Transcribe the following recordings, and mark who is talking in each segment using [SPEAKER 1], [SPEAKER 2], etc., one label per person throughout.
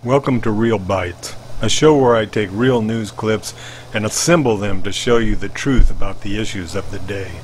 [SPEAKER 1] Welcome to Real Bites, a show where I take real news clips and assemble them to show you the truth about the issues of the day.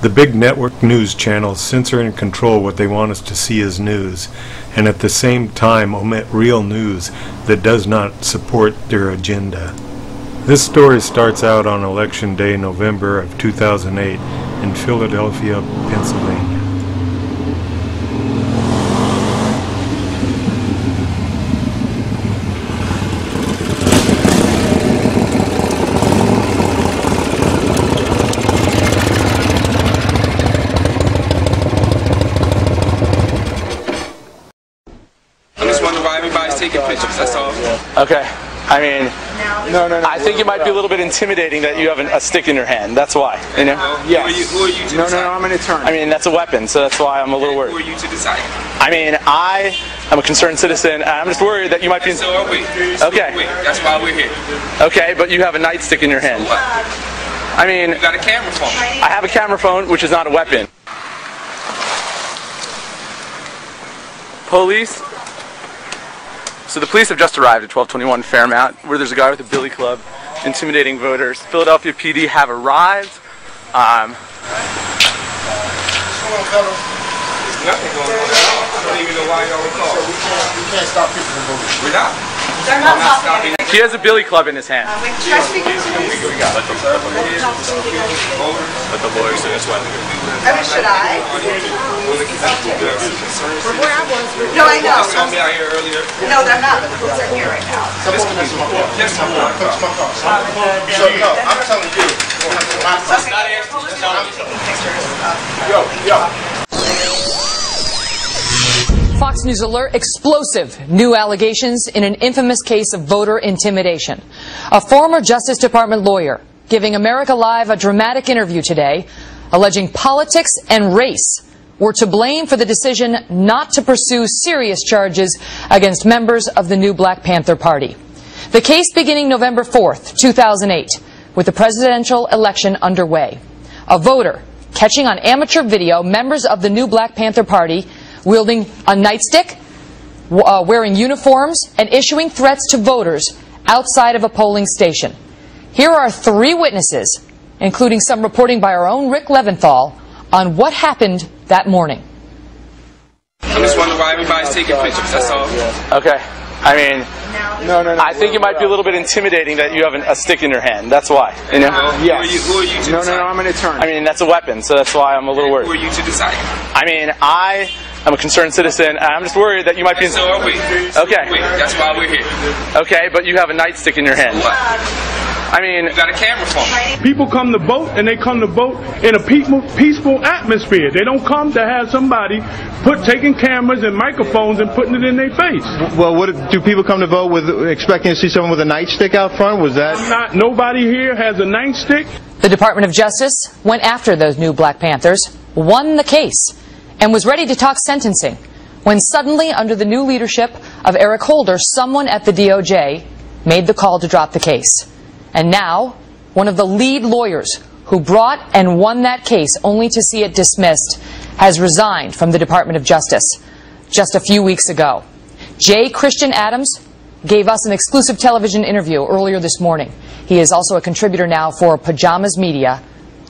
[SPEAKER 1] The big network news channels censor and control what they want us to see as news, and at the same time omit real news that does not support their agenda. This story starts out on Election Day, November of 2008, in Philadelphia, Pennsylvania.
[SPEAKER 2] Taking pictures, that's all.
[SPEAKER 3] Okay. I mean, no. I think it might be a little bit intimidating that you have a stick in your hand. That's why. You know?
[SPEAKER 2] Yeah. Who are you to decide?
[SPEAKER 3] No, I'm an attorney. I mean, that's a weapon, so that's why I'm a little worried.
[SPEAKER 2] Who are you to decide?
[SPEAKER 3] I mean, I am a concerned citizen, and I'm just worried that you might be...
[SPEAKER 2] So are we.
[SPEAKER 3] Okay.
[SPEAKER 2] That's why we're here.
[SPEAKER 3] Okay, but you have a nightstick in your hand.
[SPEAKER 2] So what?
[SPEAKER 3] I mean...
[SPEAKER 2] You got a camera phone.
[SPEAKER 3] I have a camera phone, which is not a weapon. Police? So the police have just arrived at 1221 Fairmount, where there's a guy with a billy club intimidating voters. Philadelphia PD have arrived.
[SPEAKER 2] There's nothing going on at all. I don't even know why y'all call.
[SPEAKER 4] We can't stop people from voting.
[SPEAKER 2] We're not.
[SPEAKER 5] They're not stopping.
[SPEAKER 3] He has a billy club in his hand.
[SPEAKER 5] Let the
[SPEAKER 2] lawyers say that's why they're going to do
[SPEAKER 5] should I? No, I know.
[SPEAKER 2] They saw me out here earlier.
[SPEAKER 5] No, they're not. The police are here right now.
[SPEAKER 4] Come on, that's my car. That's my car. That's my car. So, no, I'm telling you. Yo.
[SPEAKER 6] Fox News alert, explosive new allegations in an infamous case of voter intimidation. A former Justice Department lawyer giving America Live a dramatic interview today, alleging politics and race were to blame for the decision not to pursue serious charges against members of the new Black Panther Party. The case beginning November 4th, 2008, with the presidential election underway. A voter catching on amateur video members of the new Black Panther Party wielding a nightstick, wearing uniforms, and issuing threats to voters outside of a polling station. Here are three witnesses, including some reporting by our own Rick Leventhal, on what happened that morning.
[SPEAKER 2] I'm just wondering why everybody's taking pictures, that's all.
[SPEAKER 3] Okay. I mean, no. I think it might be a little bit intimidating that you have a stick in your hand. That's why. You know?
[SPEAKER 2] Yes. Who are you to decide?
[SPEAKER 3] No, I'm an attorney. I mean, that's a weapon, so that's why I'm a little worried.
[SPEAKER 2] Who are you to decide?
[SPEAKER 3] I mean, I am a concerned citizen, and I'm just worried that you might be...
[SPEAKER 2] So are we.
[SPEAKER 3] Okay.
[SPEAKER 2] That's why we're here.
[SPEAKER 3] Okay, but you have a nightstick in your hand.
[SPEAKER 2] So what?
[SPEAKER 3] I mean...
[SPEAKER 2] You got a camera phone.
[SPEAKER 7] People come to vote, and they come to vote in a peaceful atmosphere. They don't come to have somebody taking cameras and microphones and putting it in their face.
[SPEAKER 8] Well, do people come to vote with expecting to see someone with a nightstick out front? Was that...
[SPEAKER 7] Nobody here has a nightstick.
[SPEAKER 6] The Department of Justice went after those new Black Panthers, won the case, and was ready to talk sentencing, when suddenly, under the new leadership of Eric Holder, someone at the DOJ made the call to drop the case. And now, one of the lead lawyers who brought and won that case only to see it dismissed has resigned from the Department of Justice just a few weeks ago. J. Christian Adams gave us an exclusive television interview earlier this morning. He is also a contributor now for Pajamas Media.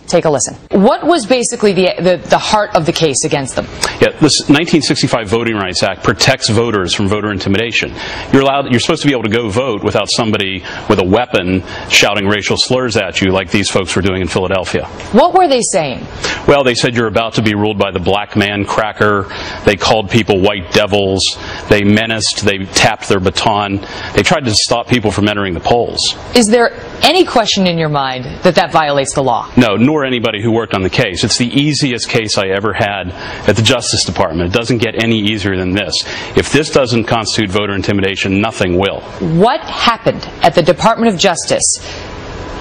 [SPEAKER 6] Take a listen. What was basically the heart of the case against them?
[SPEAKER 9] Yeah, this 1965 Voting Rights Act protects voters from voter intimidation. You're supposed to be able to go vote without somebody with a weapon shouting racial slurs at you like these folks were doing in Philadelphia.
[SPEAKER 6] What were they saying?
[SPEAKER 9] Well, they said you're about to be ruled by the black man cracker. They called people white devils. They menaced. They tapped their baton. They tried to stop people from entering the polls.
[SPEAKER 6] Is there any question in your mind that that violates the law?
[SPEAKER 9] No, nor anybody who worked on the case. It's the easiest case I ever had at the Justice Department. It doesn't get any easier than this. If this doesn't constitute voter intimidation, nothing will. What
[SPEAKER 6] happened at the Department of Justice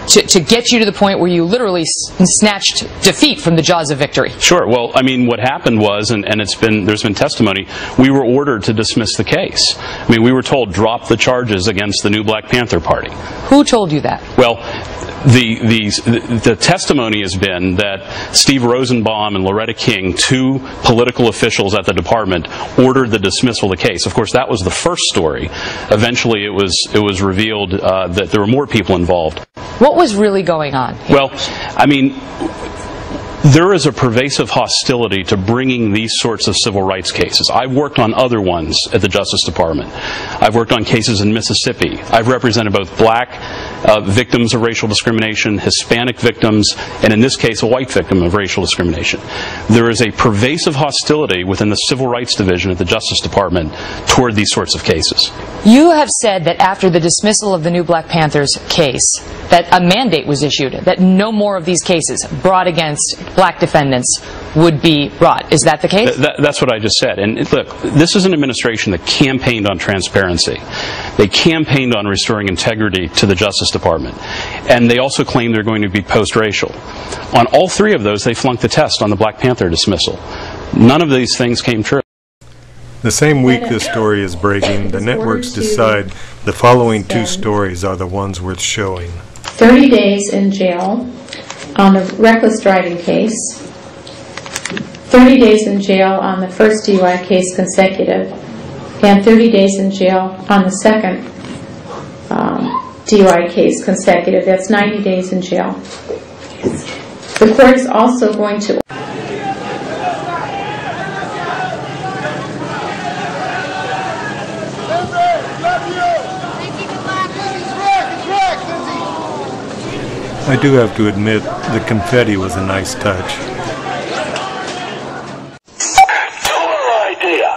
[SPEAKER 6] to get you to the point where you literally snatched defeat from the jaws of victory?
[SPEAKER 9] Sure. Well, I mean, what happened was, and there's been testimony, we were ordered to dismiss the case. I mean, we were told, drop the charges against the new Black Panther Party.
[SPEAKER 6] Who told you that?
[SPEAKER 9] Well, The testimony has been that Steve Rosenbaum and Loretta King, two political officials at the department, ordered the dismissal of the case. Of course, that was the first story. Eventually, it was revealed that there were more people involved.
[SPEAKER 6] What was really going on here?
[SPEAKER 9] Well, I mean, there is a pervasive hostility to bringing these sorts of civil rights cases. I've worked on other ones at the Justice Department. I've worked on cases in Mississippi. I've represented both black victims of racial discrimination, Hispanic victims, and in this case, a white victim of racial discrimination. There is a pervasive hostility within the Civil Rights Division at the Justice Department toward these sorts of cases.
[SPEAKER 6] You have said that after the dismissal of the new Black Panthers case, that a mandate was issued, that no more of these cases brought against black defendants would be brought. Is that the case?
[SPEAKER 9] That's what I just said. And look, this is an administration that campaigned on transparency. They campaigned on restoring integrity to the Justice Department. And they also claim they're going to be post-racial. On all three of those, they flunked the test on the Black Panther dismissal. None of these things came true.
[SPEAKER 1] The same week this story is breaking, the networks decide the following two stories are the ones worth showing.
[SPEAKER 10] 30 days in jail on the reckless driving case, 30 days in jail on the first DUI case consecutive, and 30 days in jail on the second DUI case consecutive. That's 90 days in jail. The court is also going to
[SPEAKER 1] I do have to admit, the confetti was a nice touch.
[SPEAKER 11] Total idea.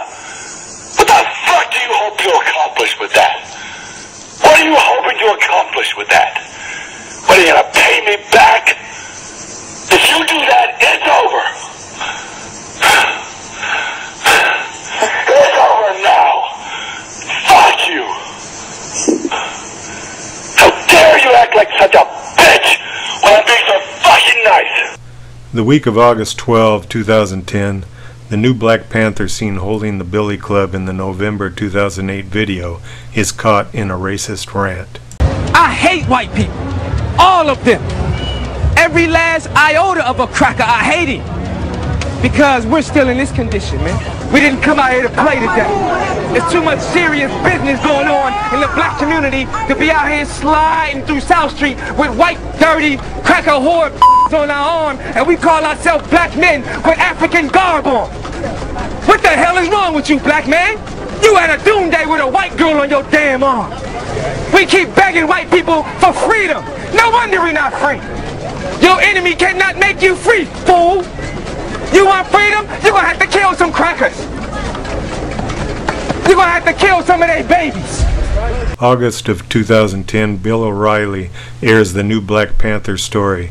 [SPEAKER 11] What the fuck do you hope to accomplish with that? What are you hoping to accomplish with that? What, are you gonna pay me back? If you do that, it's over. It's over now. Fuck you. How dare you act like such a bitch when I'm being so fucking nice.
[SPEAKER 1] The week of August 12, 2010, the new Black Panther seen holding the Billy Club in the November 2008 video is caught in a racist rant.
[SPEAKER 12] I hate white people. All of them. Every last iota of a cracker, I hate him. Because we're still in this condition, man. We didn't come out here to play today. There's too much serious business going on in the black community to be out here sliding through South Street with white, dirty, cracker whore on our arm, and we call ourselves black men with African garb on. What the hell is wrong with you, black man? You had a doom day with a white girl on your damn arm. We keep begging white people for freedom. No wonder we're not free. Your enemy cannot make you free, fool. You want freedom? You're gonna have to kill some crackers. You're gonna have to kill some of their babies.
[SPEAKER 1] August of 2010, Bill O'Reilly airs the new Black Panther story.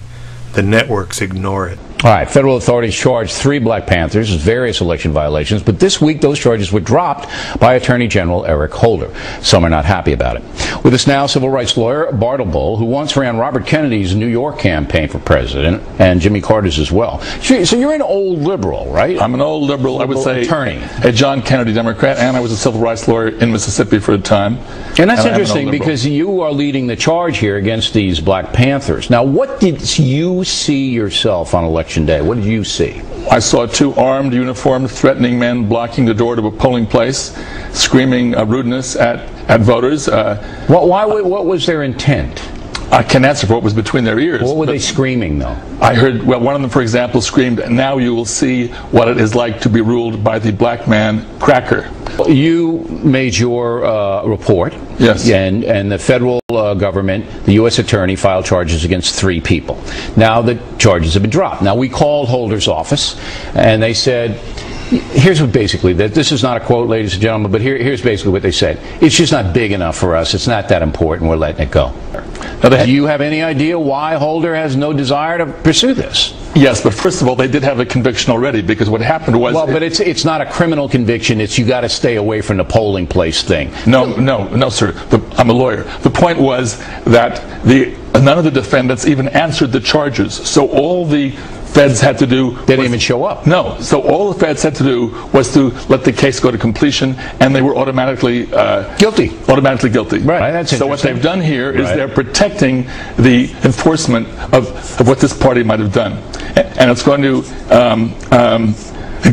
[SPEAKER 1] The networks ignore it.
[SPEAKER 13] All right, federal authorities charged 3 Black Panthers with various election violations, but this week those charges were dropped by Attorney General Eric Holder. Some are not happy about it. With us now, civil rights lawyer Bartle Bull, who once ran Robert Kennedy's New York campaign for president, and Jimmy Carter's as well. So you're an old liberal, right?
[SPEAKER 14] I'm an old liberal, I would say.
[SPEAKER 13] Attorney.
[SPEAKER 14] A John Kennedy Democrat, and I was a civil rights lawyer in Mississippi for a time.
[SPEAKER 13] And that's interesting because you are leading the charge here against these Black Panthers. Now, what did you see yourself on election day? What did you see?
[SPEAKER 14] I saw 2 armed, uniformed, threatening men blocking the door to a polling place, screaming rudeness at voters.
[SPEAKER 13] What was their intent?
[SPEAKER 14] I can't answer for what was between their ears.
[SPEAKER 13] What were they screaming, though?
[SPEAKER 14] I heard, well, one of them, for example, screamed, "Now you will see what it is like to be ruled by the black man cracker."
[SPEAKER 13] You made your report.
[SPEAKER 14] Yes.
[SPEAKER 13] And the federal government, the U.S. attorney, filed charges against 3 people. Now the charges have been dropped. Now we called Holder's office, and they said, here's what basically, this is not a quote, ladies and gentlemen, but here's basically what they said. It's just not big enough for us. It's not that important. We're letting it go. Now, do you have any idea why Holder has no desire to pursue this?
[SPEAKER 14] Yes, but first of all, they did have a conviction already, because what happened was...
[SPEAKER 13] Well, but it's not a criminal conviction. It's you got to stay away from the polling place thing.
[SPEAKER 14] No, sir. I'm a lawyer. The point was that none of the defendants even answered the charges. So all the feds had to do...
[SPEAKER 13] They didn't even show up.
[SPEAKER 14] No. So all the feds had to do was to let the case go to completion, and they were automatically...
[SPEAKER 13] guilty.
[SPEAKER 14] Automatically guilty.
[SPEAKER 13] Right. That's
[SPEAKER 14] so what they've done here is they're protecting the enforcement of what this party might have done. And it's going to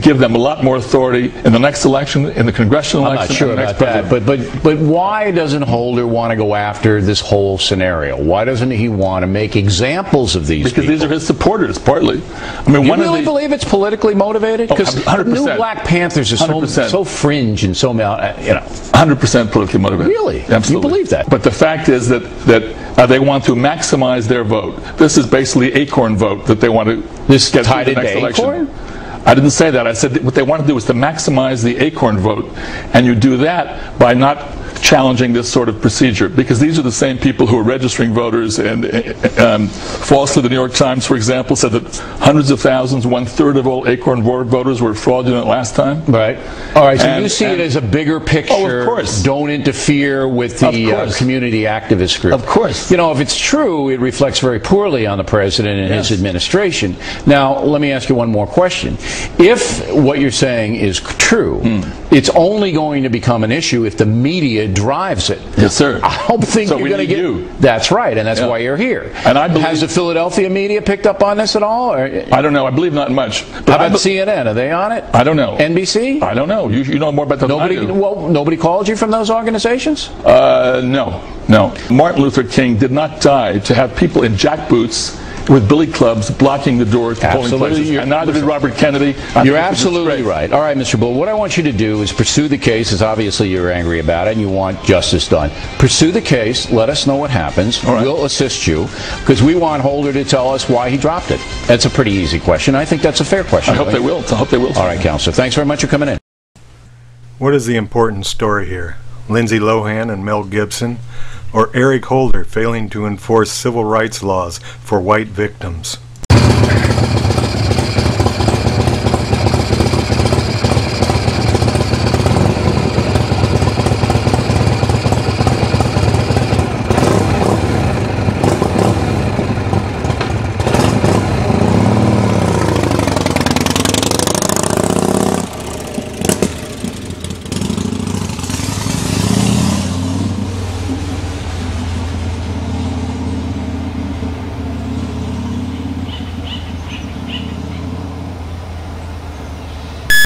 [SPEAKER 14] give them a lot more authority in the next election, in the congressional election.
[SPEAKER 13] I'm not sure about that, but why doesn't Holder want to go after this whole scenario? Why doesn't he want to make examples of these people?
[SPEAKER 14] Because these are his supporters, partly. I mean,
[SPEAKER 13] you really believe it's politically motivated? Because the new Black Panthers are so fringe and so,
[SPEAKER 14] 100% politically motivated.
[SPEAKER 13] Really?
[SPEAKER 14] Absolutely.
[SPEAKER 13] You believe that?
[SPEAKER 14] But the fact is that they want to maximize their vote. This is basically acorn vote that they want to get through the next election. I didn't say that. I said what they want to do is to maximize the acorn vote, and you do that by not challenging this sort of procedure, because these are the same people who are registering voters, and falsely the New York Times, for example, said that hundreds of thousands, 1/3 of all acorn voters were fraudulent last time.
[SPEAKER 13] Right. All right, so you see it as a bigger picture.
[SPEAKER 14] Oh, of course.
[SPEAKER 13] Don't interfere with the community activist group.
[SPEAKER 14] Of course.
[SPEAKER 13] You know, if it's true, it reflects very poorly on the president and his administration. Now, let me ask you one more question. If what you're saying is true, it's only going to become an issue if the media drives it.
[SPEAKER 14] Yes, sir.
[SPEAKER 13] I don't think you're going to get you. That's right, and that's why you're here.
[SPEAKER 14] And I believe,
[SPEAKER 13] has the Philadelphia media picked up on this at all? Or?
[SPEAKER 14] I don't know. I believe not much.
[SPEAKER 13] How about CNN? Are they on it?
[SPEAKER 14] I don't know.
[SPEAKER 13] NBC?
[SPEAKER 14] I don't know. You know more about that than I do.
[SPEAKER 13] Well, nobody called you from those organizations?
[SPEAKER 14] No. Martin Luther King did not die to have people in jackboots with billy clubs blocking the door to polling places. And neither did Robert Kennedy.
[SPEAKER 13] You're absolutely right. All right, Mr. Bull, what I want you to do is pursue the case, as obviously you're angry about it and you want justice done. Pursue the case. Let us know what happens. We'll assist you, because we want Holder to tell us why he dropped it. That's a pretty easy question. I think that's a fair question.
[SPEAKER 14] I hope they will.
[SPEAKER 13] All right, Counselor. Thanks very much for coming in.
[SPEAKER 1] What is the important story here? Lindsay Lohan and Mel Gibson? Or Eric Holder failing to enforce civil rights laws for white victims?